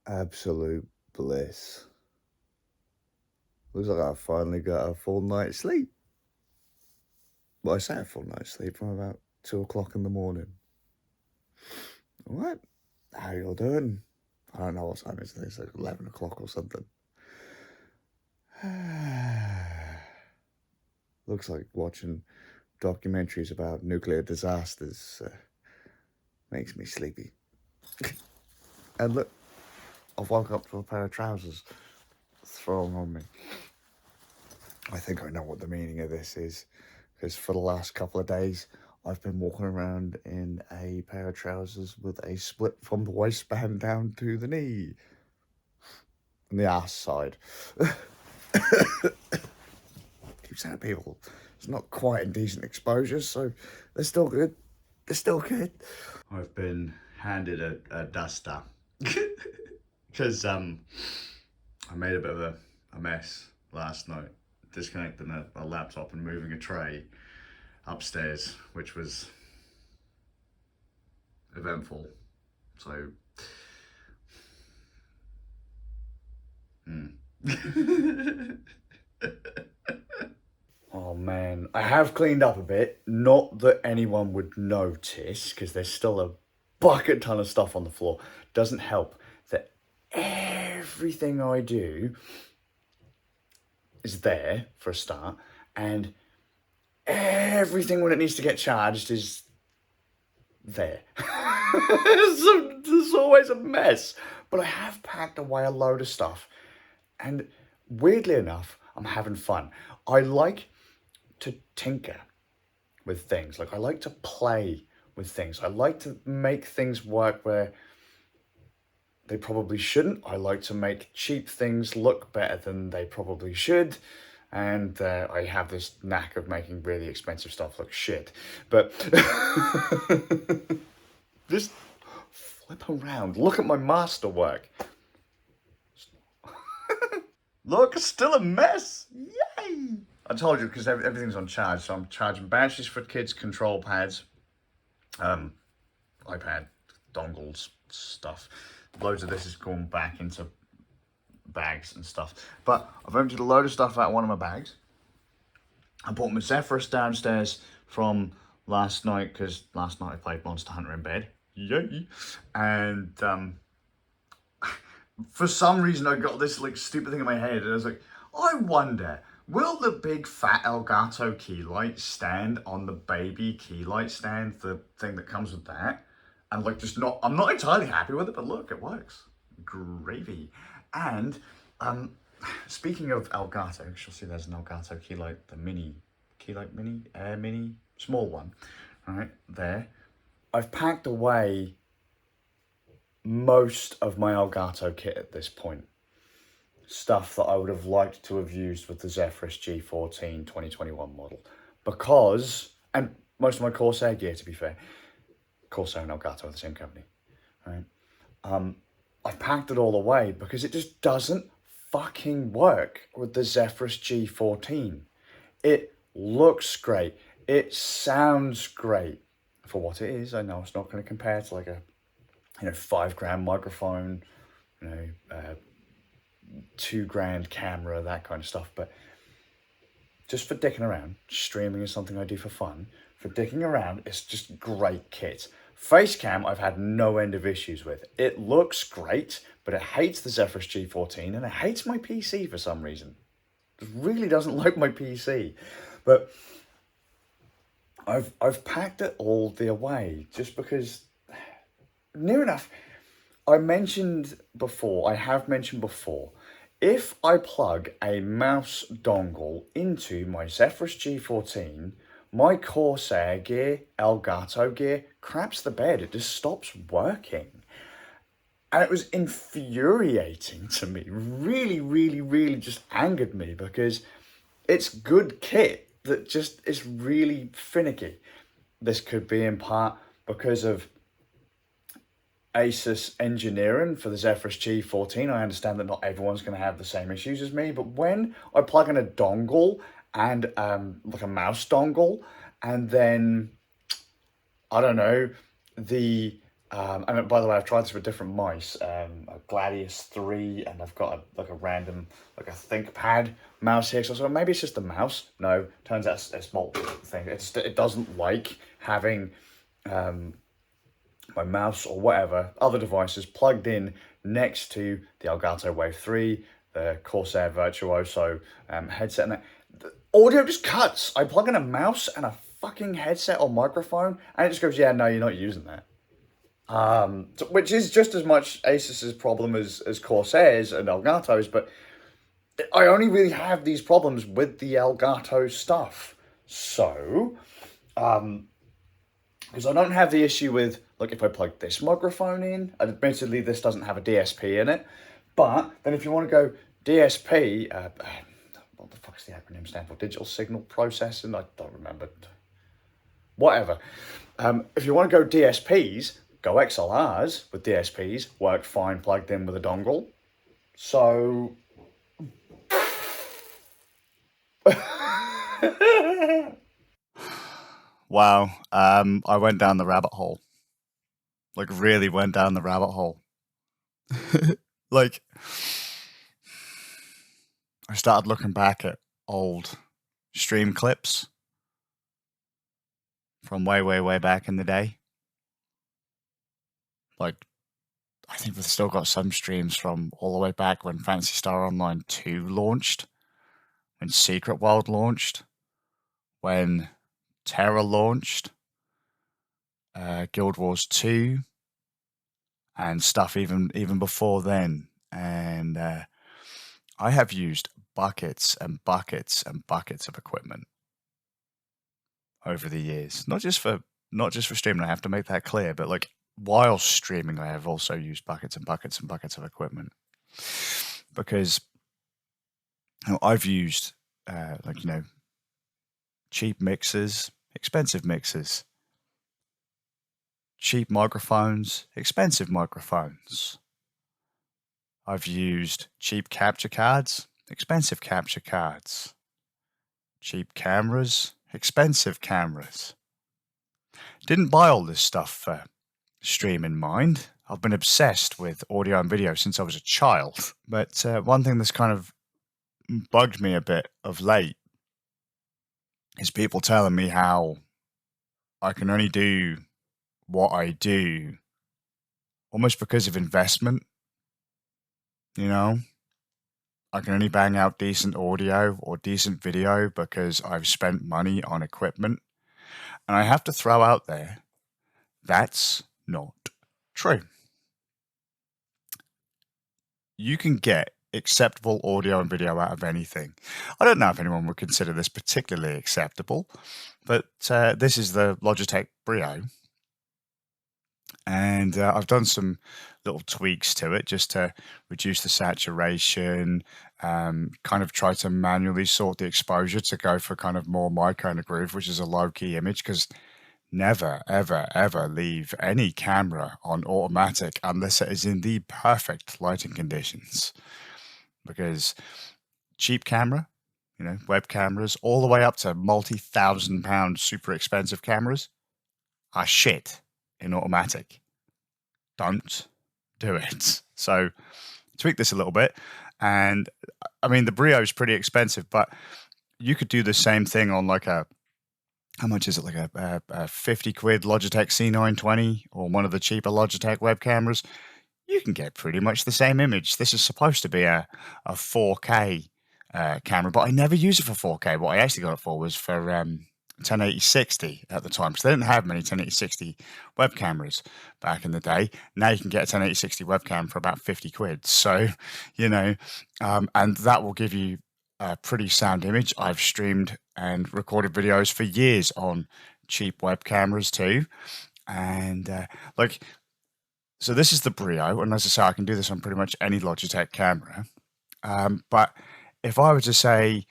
Absolute bliss. Looks like I finally got a full night's sleep. Well, I say a full night's sleep from about 2 o'clock in the morning. What? How y'all doing? I don't know what time it is. It's like 11 o'clock or something. Looks like watching documentaries about nuclear disasters makes me sleepy. And look, I've woke up to a pair of trousers thrown on me. I think I know what the meaning of this is, because for the last couple of days, I've been walking around in a pair of trousers with a split from the waistband down to the knee. And the ass side. Keep saying to people, it's not quite indecent exposure, so they're still good. They're still good. I've been handed a duster. Because I made a bit of a mess last night, disconnecting a laptop and moving a tray upstairs, which was eventful. So, Oh man, I have cleaned up a bit. Not that anyone would notice, because there's still a bucket ton of stuff on the floor. Doesn't help that everything I do is there for a start, and everything when it needs to get charged is there. So there's always a mess. But I have packed away a load of stuff, and weirdly enough, I'm having fun. I like to tinker with things. Like, I like to play with things. I like to make things work where they probably shouldn't. I like to make cheap things look better than they probably should. And I have this knack of making really expensive stuff look shit. But just flip around. Look at my masterwork. Look, it's still a mess. Yay! I told you, because everything's on charge. So I'm charging batteries for kids' control pads, iPad, dongles, stuff. Loads of this is going back into bags and stuff. But I've emptied a load of stuff out of one of my bags. I brought my Zephyrus downstairs from last night, because last night I played Monster Hunter in bed. Yay! And for some reason I got this like stupid thing in my head, and I was like, I wonder, will the big fat Elgato key light stand on the baby key light stand, the thing that comes with that? And like, I'm not entirely happy with it, but look, it works. Gravy. And speaking of Elgato, you'll see there's an Elgato key light, the mini, key light mini, air mini, small one, right there. I've packed away most of my Elgato kit at this point. Stuff that I would have liked to have used with the Zephyrus G14 2021 model. Because, and most of my Corsair gear, to be fair, Corsair and Elgato are the same company, right? I've packed it all away because it just doesn't fucking work with the Zephyrus G14. It looks great. It sounds great for what it is. I know it's not going to compare to like a, $5,000 microphone, $2,000 camera, that kind of stuff. But just for dicking around, streaming is something I do for fun. For dicking around, it's just great kit. Facecam, I've had no end of issues with. It looks great, but it hates the Zephyrus G14 and it hates my PC for some reason. It really doesn't like my PC. But I've packed it all the away just because, near enough, I have mentioned before, if I plug a mouse dongle into my Zephyrus G14, my Corsair gear, Elgato gear, craps the bed. It just stops working. And it was infuriating to me. Really, really, really just angered me, because it's good kit that just is really finicky. This could be in part because of Asus engineering for the Zephyrus G14. I understand that not everyone's going to have the same issues as me, but when I plug in a dongle and like a mouse dongle, and then I don't know, the And by the way, I've tried this with different mice, a Gladius 3, and I've got a random, like a ThinkPad mouse here. So I was like, maybe it's just a mouse. No, turns out it's multiple things. It doesn't like having my mouse or whatever, other devices plugged in next to the Elgato Wave 3, the Corsair Virtuoso headset. And the audio just cuts. I plug in a mouse and a fucking headset or microphone, and it just goes, yeah, no, you're not using that. Which is just as much Asus's problem as Corsair's and Elgato's, but I only really have these problems with the Elgato stuff. So, because I don't have the issue with, like, if I plug this microphone in, admittedly this doesn't have a DSP in it, but then if you want to go DSP, what the fuck's the acronym stand for? Digital Signal Processing? I don't remember. Whatever. If you want to go DSPs, go XLRs with DSPs, work fine plugged in with a dongle. So... Wow, I went down the rabbit hole. Like, really went down the rabbit hole. Like, I started looking back at old stream clips from way, way, way back in the day. Like, I think we've still got some streams from all the way back when Phantasy Star Online 2 launched, when Secret World launched, when Terra launched, Guild Wars 2, and stuff even before then. And I have used buckets and buckets and buckets of equipment over the years. Not just for streaming, I have to make that clear, but like while streaming, I have also used buckets and buckets and buckets of equipment. Because I've used cheap mixers, expensive mixers, cheap microphones, expensive microphones. I've used cheap capture cards, expensive capture cards. Cheap cameras, expensive cameras. Didn't buy all this stuff for stream in mind. I've been obsessed with audio and video since I was a child. But one thing that's kind of bugged me a bit of late is people telling me how I can only do what I do almost because of investment. You know, I can only bang out decent audio or decent video because I've spent money on equipment. And I have to throw out there, that's not true. You can get acceptable audio and video out of anything. I don't know if anyone would consider this particularly acceptable, but this is the Logitech Brio. And I've done some little tweaks to it just to reduce the saturation, kind of try to manually sort the exposure to go for kind of more my kind of groove, which is a low-key image, because never, ever, ever leave any camera on automatic unless it is in the perfect lighting conditions. Because cheap camera, web cameras, all the way up to multi-thousand-pound super expensive cameras are shit in automatic. Don't do it. So tweak this a little bit. And I mean, the Brio is pretty expensive, but you could do the same thing on like how much is it? Like a 50 quid Logitech C920 or one of the cheaper Logitech web cameras. You can get pretty much the same image. This is supposed to be a 4K camera, but I never use it for 4K. What I actually got it for was for 1080-60 at the time, because they didn't have many 1080-60 web cameras back in the day. Now you can get a 1080-60 webcam for about 50 quid. So, and that will give you a pretty sound image. I've streamed and recorded videos for years on cheap web cameras too. And so this is the Brio, and as I say, I can do this on pretty much any Logitech camera. But if I were to say,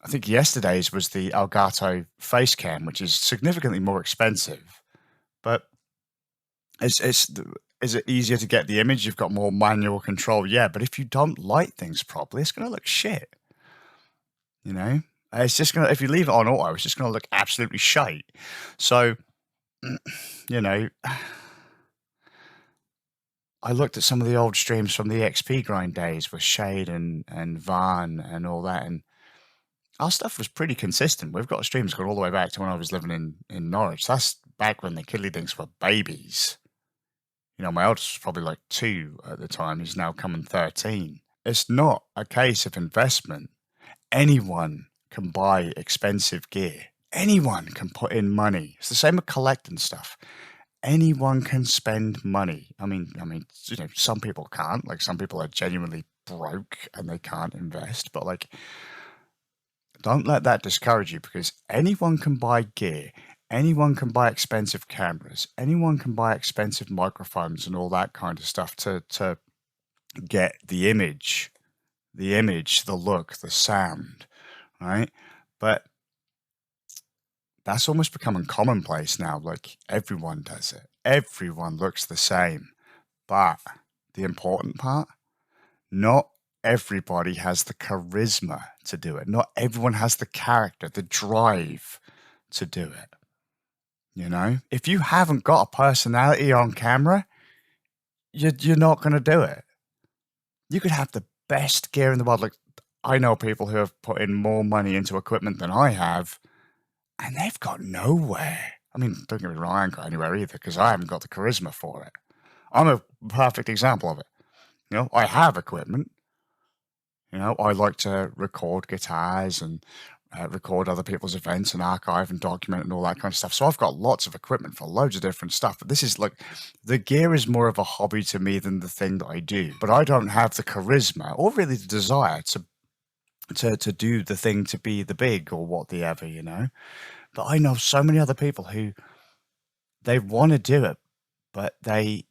I think yesterday's was the Elgato Facecam, which is significantly more expensive. But is it easier to get the image? You've got more manual control, yeah. But if you don't light things properly, it's going to look shit. It's just going to, if you leave it on auto, it's just going to look absolutely shite. So, I looked at some of the old streams from the XP grind days with Shade and Van and all that, and our stuff was pretty consistent. We've got streams going all the way back to when I was living in Norwich. That's back when the Kiddlydinks were babies. You know, my oldest was probably like 2 at the time. He's now coming 13. It's not a case of investment. Anyone can buy expensive gear. Anyone can put in money. It's the same with collecting stuff. Anyone can spend money. I mean, you know, some people can't. Like, some people are genuinely broke and they can't invest. But like, don't let that discourage you, because anyone can buy gear. Anyone can buy expensive cameras. Anyone can buy expensive microphones and all that kind of stuff to get the image, the look, the sound, right? But that's almost becoming commonplace now. Like, everyone does it. Everyone looks the same. But the important part, not everybody has the charisma to do it. Not everyone has the character, the drive to do it. You know, if you haven't got a personality on camera, you're not going to do it. You could have the best gear in the world. Like, I know people who have put in more money into equipment than I have, and they've got nowhere. I mean, don't get me wrong, I ain't got anywhere either, because I haven't got the charisma for it. I'm a perfect example of it. You know, I have equipment. You know, I like to record guitars and record other people's events and archive and document and all that kind of stuff. So I've got lots of equipment for loads of different stuff. But this is like, the gear is more of a hobby to me than the thing that I do. But I don't have the charisma or really the desire to do the thing, to be the big or what the ever, you know. But I know so many other people who, they want to do it, but they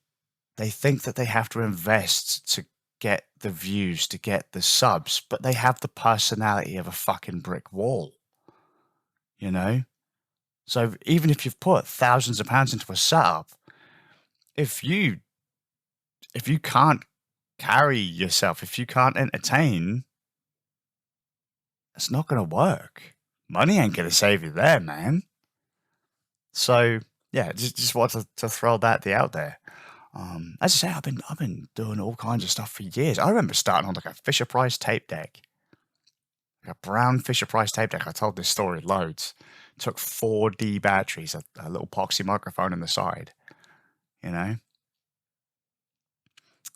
think that they have to invest to get the views, to get the subs, but they have the personality of a fucking brick wall, you know? So even if you've put thousands of pounds into a setup, if you can't carry yourself, if you can't entertain, it's not going to work. Money ain't going to save you there, man. So yeah, just wanted to throw that out there. As I say, I've been doing all kinds of stuff for years. I remember starting on like a Fisher Price tape deck, like a brown Fisher Price tape deck. I told this story loads. Took 4D batteries, a little poxy microphone in the side, you know,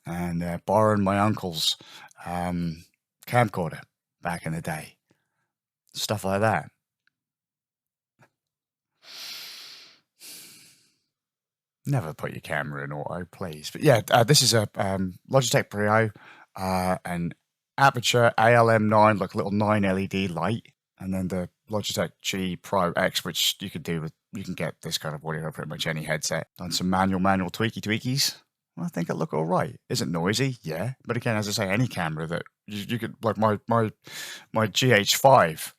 and borrowing my uncle's camcorder back in the day, stuff like that. Never put your camera in auto, please. But yeah, this is a Logitech Brio, an Aperture ALM9, like a little 9 LED light, and then the Logitech G Pro X, which you can do with, you can get this kind of audio on pretty much any headset. Done some manual tweakies. Well, I think it look all right. Is it noisy? Yeah, but again, as I say, any camera that you could, like my GH5,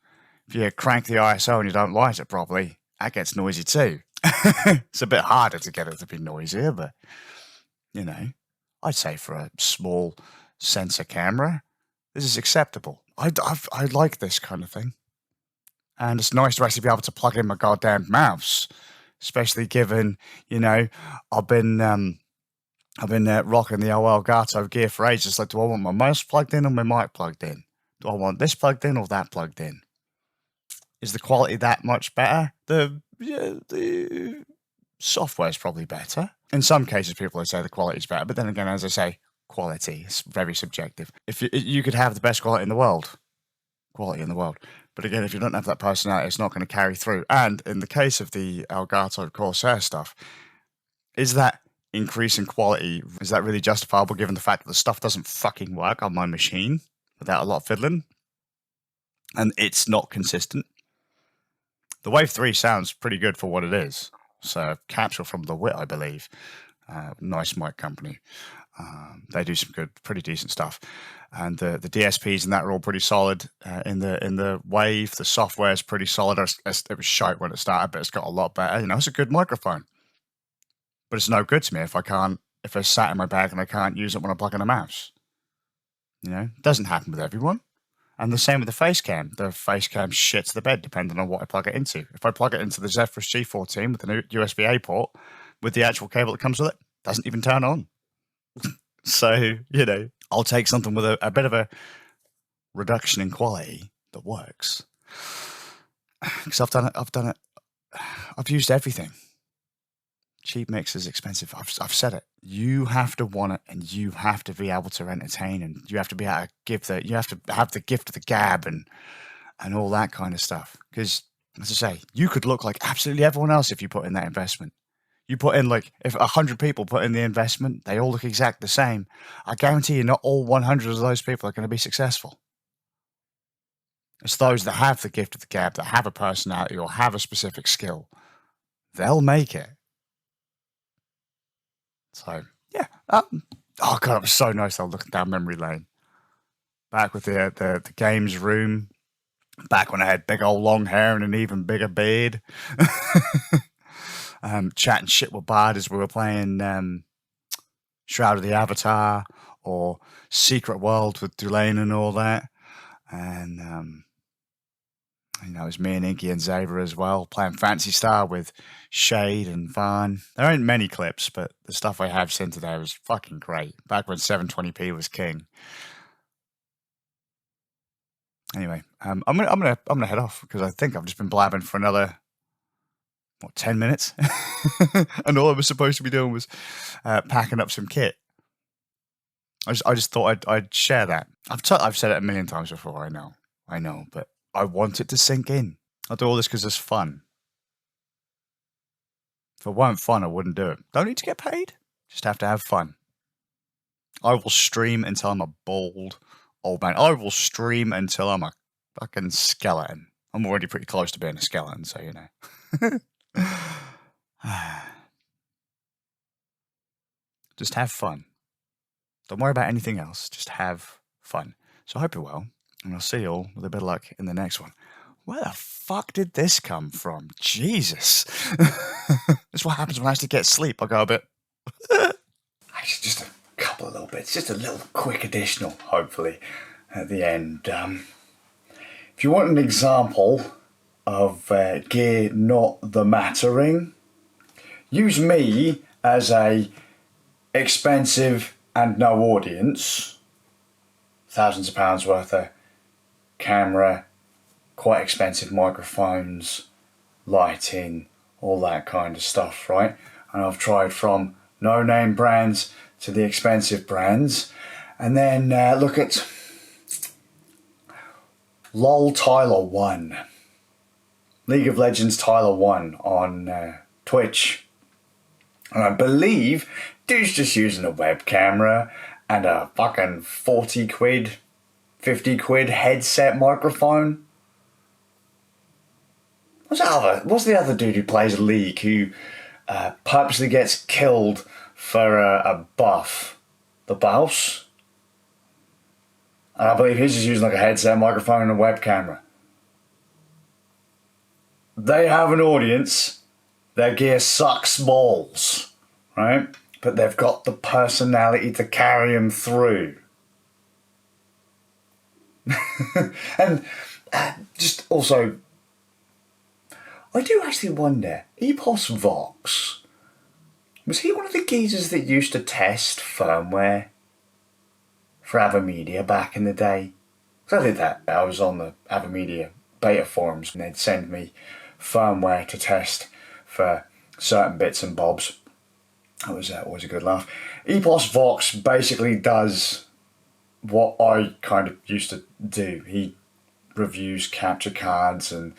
if you crank the ISO and you don't light it properly, that gets noisy too. It's a bit harder to get it to be noisier, but you know, I'd say for a small sensor camera, this is acceptable. I like this kind of thing, and it's nice to actually be able to plug in my goddamn mouse, especially given, you know, I've been rocking the old Elgato gear for ages. Like, do I want my mouse plugged in or my mic plugged in? Do I want this plugged in or that plugged in? Is the quality that much better? The software is probably better. In some cases, people would say the quality is better, but then again, as I say, quality is very subjective. If you could have the best quality in the world, but again, if you don't have that personality, it's not going to carry through. And in the case of the Elgato Corsair stuff, is that increase in quality, is that really justifiable given the fact that the stuff doesn't fucking work on my machine without a lot of fiddling? And it's not consistent. The Wave 3 sounds pretty good for what it is. So, capsule from the Wit, I believe. Nice mic company. They do some good, pretty decent stuff. And the DSPs and that are all pretty solid. In the Wave, the software is pretty solid. It was shite when it started, but it's got a lot better. You know, it's a good microphone. But it's no good to me if it's sat in my bag and I can't use it when I plug in a mouse. You know, it doesn't happen with everyone. And the same with the face cam. The face cam shits the bed depending on what I plug it into. If I plug it into the Zephyrus G14 with the new USB-A port, with the actual cable that comes with it, doesn't even turn on. So, you know, I'll take something with a bit of a reduction in quality that works. Because I've used everything. Cheap mixers, expensive. I've said it. You have to want it, and you have to be able to entertain, and you have to be able to you have to have the gift of the gab and all that kind of stuff. Because, as I say, you could look like absolutely everyone else if you put in that investment. You put in, like, if 100 people put in the investment, they all look exactly the same. I guarantee you, not all 100 of those people are going to be successful. It's those that have the gift of the gab, that have a personality or have a specific skill. They'll make it. So, yeah. Oh, God, it was so nice though, looking down memory lane. Back with the games room. Back when I had big old long hair and an even bigger beard. Chatting shit with Bard as we were playing Shroud of the Avatar or Secret World with Dulane and all that. And, you know, it was me and Inky and Xavier as well, playing Fantasy Star with Shade and Vaughn. There ain't many clips, but the stuff I have seen today was fucking great. Back when 720p was king. Anyway, I'm gonna head off because I think I've just been blabbing for another 10 minutes, and all I was supposed to be doing was packing up some kit. I just thought I'd share that. I've said it a million times before. I know, but I want it to sink in. I do all this because it's fun. If it weren't fun, I wouldn't do it. Don't need to get paid. Just have to have fun. I will stream until I'm a bald old man. I will stream until I'm a fucking skeleton. I'm already pretty close to being a skeleton, so you know. Just have fun. Don't worry about anything else. Just have fun. So I hope you're well, and I'll see you all with a bit of luck in the next one. Where the fuck did this come from? Jesus. That's what happens when I actually get sleep. I go a bit... Actually, just a couple of little bits. Just a little quick additional, hopefully, at the end. If you want an example of gear not the mattering, use me as a expensive and no audience, thousands of pounds worth of camera, quite expensive microphones, lighting, all that kind of stuff, right? And I've tried from no-name brands to the expensive brands. And then look at LOL Tyler 1. League of Legends Tyler 1 on Twitch. And I believe dude's just using a web camera and a fucking 40 quid, 50 quid headset microphone. What's the other dude who plays League who purposely gets killed for a buff? The Bouse? And I believe he's just using like a headset microphone and a web camera. They have an audience. Their gear sucks balls, right? But they've got the personality to carry them through. And just also, I do actually wonder, Roberts-Faulkes, was he one of the geezers that used to test firmware for AverMedia back in the day? Because I did that. I was on the AverMedia beta forums and they'd send me firmware to test for certain bits and bobs. That was always a good laugh. Roberts-Faulkes basically does what I kind of used to do. He reviews capture cards and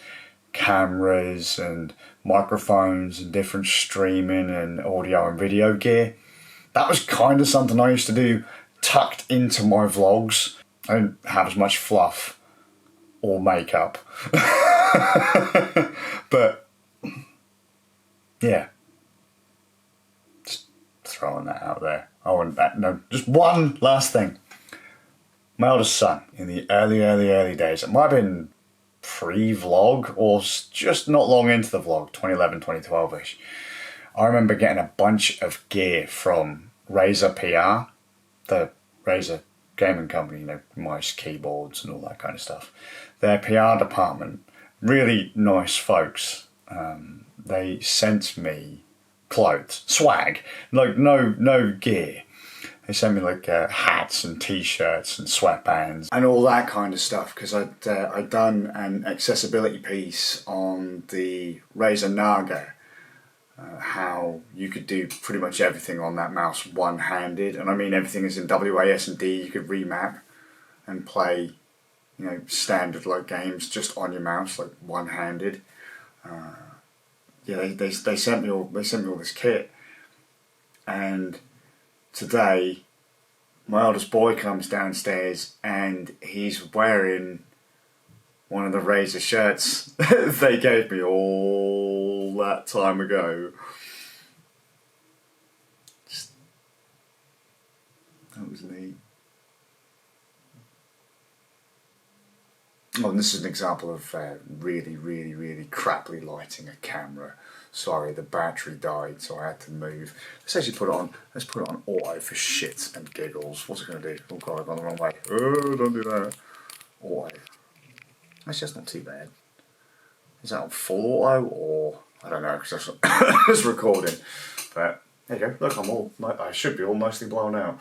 cameras and microphones and different streaming and audio and video gear. That was kind of something I used to do tucked into my vlogs. I didn't have as much fluff or makeup. But yeah, just throwing that out there. No, just one last thing. My oldest son, in the early days, it might have been pre-vlog or just not long into the vlog, 2011, 2012-ish. I remember getting a bunch of gear from Razer PR, the Razer gaming company, you know, mice, keyboards and all that kind of stuff. Their PR department, really nice folks. They sent me clothes, swag, like no gear. They sent me like hats and t-shirts and sweatbands and all that kind of stuff, because I'd done an accessibility piece on the Razer Naga, how you could do pretty much everything on that mouse one-handed, and I mean everything is in WASD. You could remap and play, you know, standard like games just on your mouse, like one-handed. Yeah, they sent me all this kit, and today my eldest boy comes downstairs and he's wearing one of the Razer shirts they gave me all that time ago. That was neat. Oh, and this is an example of really crappily lighting a camera. Sorry, the battery died, so I had to move. Let's actually put it on. Let's put it on auto for shits and giggles. What's it going to do? Oh god, I've gone the wrong way. Oh, don't do that. Auto. Actually, that's not too bad. Is that on full auto or I don't know? Because that's it's recording. But there you go. Look, I should be all mostly blown out.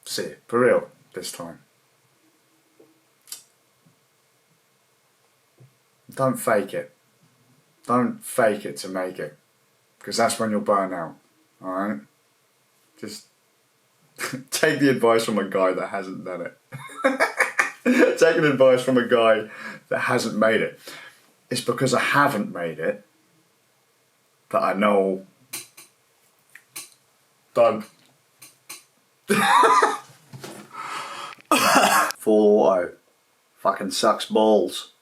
See it for real this time. Don't fake it. Don't fake it to make it, because that's when you'll burn out. Alright? Just take the advice from a guy that hasn't done it. Take an advice from a guy that hasn't made it. It's because I haven't made it that I know. Done. Full auto. Fucking sucks balls.